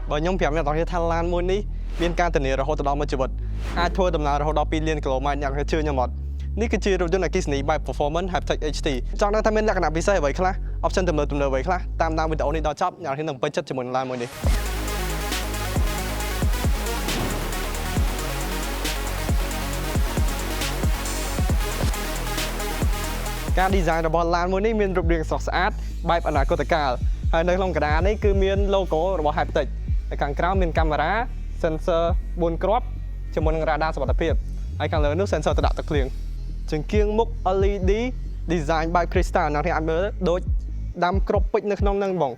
បើខ្ញុំប្រាប់អ្នកនរគ្នាថាឡានមួយនេះមានការធានារហូតដល់មួយជីវិតអាចធ្វើដំណើររហូតដល់2លានគីឡូម៉ែត្រអ្នកនរគ្នាជឿខ្ញុំអត់នេះគឺជារថយន្តអគ្គិសនីបែប performance Haptech HT ចង់ដឹងថាមានលក្ខណៈពិសេសអ្វីខ្លះ option ទំនើបអ្វីខ្លះតាមដានវីដេអូនេះដល់ចប់អ្នកនរគ្នានឹងពេញចិត្តជាមួយនឹងឡានមួយនេះការ design របស់ឡានមួយនេះមានរូបរាងស្រស់ស្អាតបែបអនាគតកាលហើយនៅក្នុងកណ្ដាលនេះគឺមាន logo របស់ Haptech ហើយខាងក្រោមមានកាមេរ៉ា sensor 4 គ្រាប់ជាមួយនឹង radar សុវត្ថិភាពហើយខាងលើនោះ sensor ទៅដាក់ទឹកភ្លៀងជង្គៀងមុខ LED design បែប crystal អ្នកនរអាចមើលដូចដាំគ្រាប់ពេជ្រនៅក្នុងហ្នឹងបង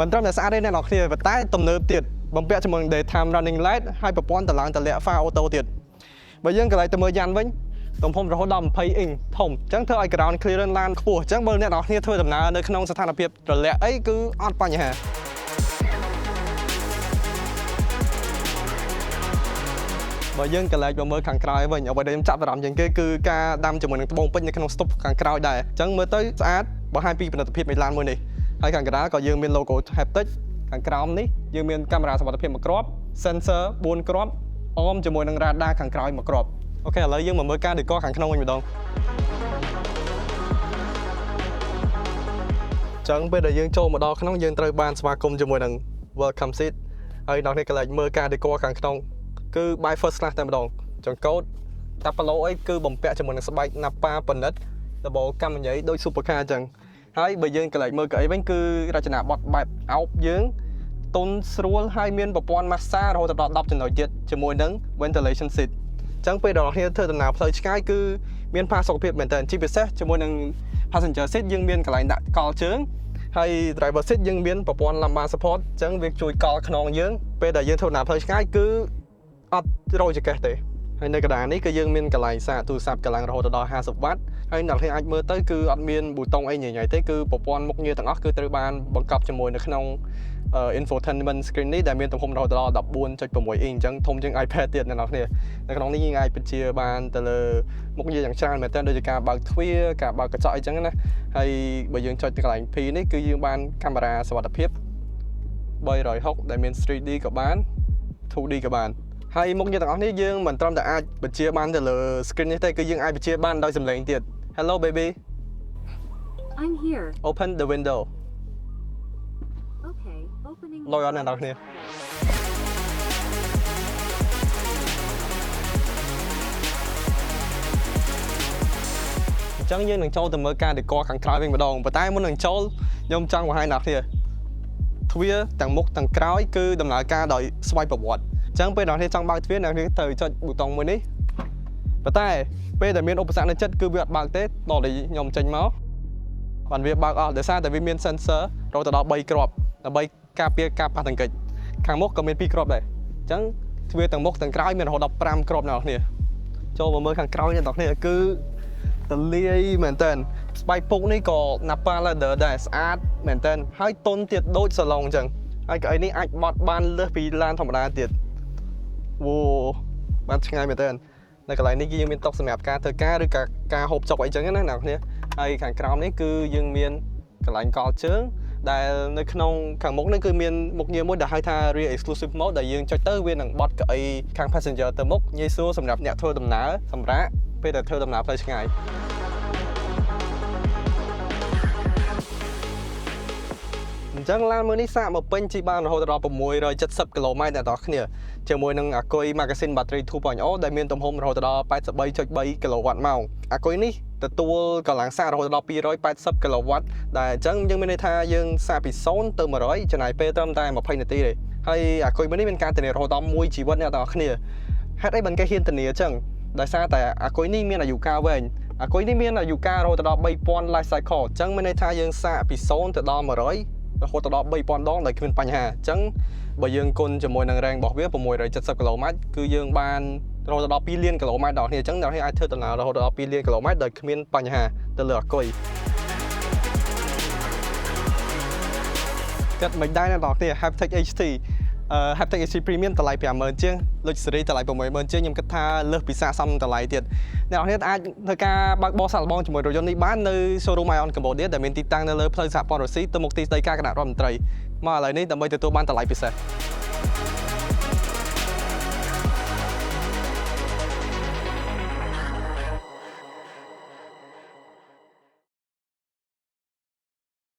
មិនត្រឹមតែស្អាតទេអ្នកនរគ្នាប៉ុន្តែទំនើបទៀតបំពាក់ជាមួយនឹង daytime running light ហើយប្រព័ន្ធតម្លើងតម្លាក់ phare auto ទៀតបើយើងកន្លែងទៅមើលយ៉ាន់វិញទំហំរហូតដល់20អ៊ីងធំអញ្ចឹងធ្វើឲ្យ ground clearance ឡានខ្ពស់អញ្ចឹងបើអ្នកនរគ្នាធ្វើដំណើរនៅក្នុងស្ថានភាពរលាក់អីគឺអត់បញ្ហាបើយើងកន្លែងមើលខាងក្រោយវិញអ្វីដែលខ្ញុំចាប់អារម្មណ៍ជាងគេគឺការដាំជាមួយនឹងត្បូងពេជ្រនៅក្នុងស្តុបខាងក្រោយដែរអញ្ចឹងមើលទៅស្អាតបង្ហាញពីផលិតភាពនៃឡានមួយនេះហើយខាងកណ្ដាលក៏យើងមាន logo Haptech ខាងក្រោមនេះយើងមានកាមេរ៉ាសុវត្ថិភាពមួយគ្រាប់ sensor 4 គ្រាប់អមជាមួយនឹង radar ខាងក្រោយមួយគ្រាប់អូខេឥឡូវយើងមកមើលការ decor ខាងក្នុងវិញម្ដងចឹងពេលដែលយើងចូលមកដល់ក្នុងយើងត្រូវបានស្វាគមន៍ជាមួយនឹង welcome seat ហើយដល់នេះកន្លែងមើលការ decor ខាងក្នុងគឺ by first class តែម្ដងចង្កូតតាប៉ាឡូអីគឺបំពាក់ជាមួយនឹងស្បែក Nappa ប៉និតដបកម្មញ្ញដូច supercar អញ្ចឹងហើយបើយើងកន្លែងមើលកៅអីវិញគឺរចនាបថបែបអោបយើងទន់ស្រួលហើយមានប្រព័ន្ធ massage រហូតដល់10ចំណុចទៀតជាមួយនឹង ventilation seatចឹងពេលដល់គ្នាធ្វើដំណើរផ្លូវឆ្ងាយគឺមានផាសុខភាពមែនតើជាពិសេសជាមួយនឹង passenger seat យើងមានកន្លែងដាក់កល់ជើងហើយ driver seat យើងមានប្រព័ន្ធ lumbar support ចឹងវាជួយកល់ខ្នងយើងពេលដែលយើងធ្វើដំណើរផ្លូវឆ្ងាយគឺអត់រោចកេះទេហើយនៅកណ្ដាលនេះគឺយើងមានកន្លែងសាកទូរស័ព្ទកម្លាំងរហូតដល់50វ៉ាត់ហើយអ្នកគ្នាអាចមើលទៅគឺអត់មានប៊ូតុងអីញ៉ៃទេគឺប្រព័ន្ធមុខងារទាំងអស់គឺត្រូវបានបង្កប់ជាមួយនៅក្នុងinfotainment screen នេះដែលមានទំហំរហូតដល់ 14.6 អ៊ីងអញ្ចឹងធំជាង iPad ទៀតអ្នកនរគ្នានៅក្នុងនេះយើងអាចបញ្ជាបានទៅលើមុខងារយ៉ាងច្រើនមែនតើដូចជាការបើកទ្វារការបើកកញ្ចក់អីចឹងណាហើយបើយើងចុចទៅកន្លែង P នេះគឺយើងបានកាមេរ៉ាសុវត្ថិភាព360ដែលមាន 3D ក៏បាន 2D ក៏បានហើយមុខងារទាំងអស់នេះយើងមិនត្រឹមតែអាចបញ្ជាបានទៅលើ screen នេះទេគឺយើងអាចបញ្ជាបានដោយសំឡេងទៀត Hello baby I'm here Open the window Okay opening លយអត់អ្នកនរគ្នាអញ្ចឹងយើងនឹងចូលទៅមើលការ decor ខាងក្រោយវិញម្ដងប៉ុន្តែមុននឹងចូលខ្ញុំចង់បង្ហាញអ្នកគ្នាទ្វារទាំងមុខទាំងក្រោយគឺដំណើរការដោយស្វ័យប្រវត្តិអញ្ចឹងពេលអ្នកគ្នាចង់បើកទ្វារអ្នកគ្នាត្រូវចុចប៊ូតុងមួយនេះប៉ុន្តែពេលដែលមានឧបសគ្គនៅចិត្តគឺវាអត់បើកទេដល់តែខ្ញុំចេញមកបានវាបើកអស់ដោយសារតែវាមាន sensor រហូតដល់3គ្រាប់ដើម្បីការពារការប៉ះទង្គិចខាងមុខក៏មាន2គ្រាប់ដែរអញ្ចឹងទ្វារទាំងមុខទាំងក្រោយមានរហូតដល់5គ្រាប់អ្នកនរគ្នាចូលមកមើលខាងក្រោយអ្នកនរគ្នាគឺទលាយមែនតើស្បែកពុកនេះក៏ Nappa leather ដែរស្អាតមែនតើហើយទន់ទៀតដូចសាឡុងអញ្ចឹងហើយកៅអីនេះអាចបត់បានលើសពីឡានធម្មតាទៀតវ៉ូបានឆ្ងាយមែនតើនៅកន្លែងនេះយើងមានតុសម្រាប់ការធ្វើការឬការហូបចុកអីចឹងណាអ្នកនរគ្នាហើយខាងក្រោមនេះគឺយើងមានកន្លែងកល់ជើងដែលនៅក្នុងខាងមុខនេះគឺមានមុខងារមួយដែលហៅថា Rear Exclusive Mode ដែលយើងចុចទៅវានឹងបត់កៅអីខាង passenger ទៅមុខងាយស្រួលសម្រាប់អ្នកធ្វើដំណើរសម្រាប់ពេលដែលធ្វើដំណើរផ្លូវឆ្ងាយអញ្ចឹងឡានមួយនេះសាកមកពេញជីបានរហូតដល់670គីឡូម៉ែត្រអ្នកនរគ្នាជាមួយនឹងអាគុយ Magazine Battery 2.0 ដែលមានទំហំរហូតដល់ 83.3 គីឡូវ៉ាត់ម៉ោងអាគុយនេះទទួលកម្លាំងសាររហូតដល់280គីឡូវ៉ាត់ដែលអញ្ចឹងយើងមានន័យថាយើងសារពី0ទៅ100ចំណាយពេលត្រឹមតែ20នាទីទេហើយអាគុយមួយនេះមានការធានារហូតដល់1ជីវិតអ្នកនរគ្នាហេតុអីបានគេហ៊ានធានាអញ្ចឹងដោយសារតែអាគុយនេះមានអាយុកាលវែងអាគុយនេះមានអាយុកាលរហូតដល់3000 life cycle អញ្ចឹងមានន័យថាយើងសាកពី0ទៅដល់100រហូតដល់3000ដងដោយគ្មានបញ្ហាអញ្ចឹងបើយើងគុណជាមួយនឹង range របស់វា670គីឡូម៉ែត្រគឺយើងបានរហូតដល់2លានគីឡូម៉ែត្រដល់គ្នាអញ្ចឹងអ្នកអាចធ្វើដំណើររហូតដល់2លានគីឡូម៉ែត្រដោយគ្មានបញ្ហាទៅលើអាគុយកាត់មិនដែរអ្នកនរគ្នា Haptech HT Haptech HT Premium តម្លៃ 50000 ជាង លុចស៊េរីតម្លៃ 60000 ជាងខ្ញុំគិតថាលើសពីស័ក្តិសមតម្លៃទៀតអ្នកនរគ្នាអាចធ្វើការបើកបោសាកល្បងជាមួយរថយន្តនេះបាននៅ showroom Ion Cambodia ដែលមានទីតាំងនៅលើផ្លូវសហព័ន្ធរុស្ស៊ីទៅមុខទីស្តីការគណៈរដ្ឋមន្ត្រីមកឥឡូវនេះដើម្បីទទួលបានតម្លៃពិសេស ។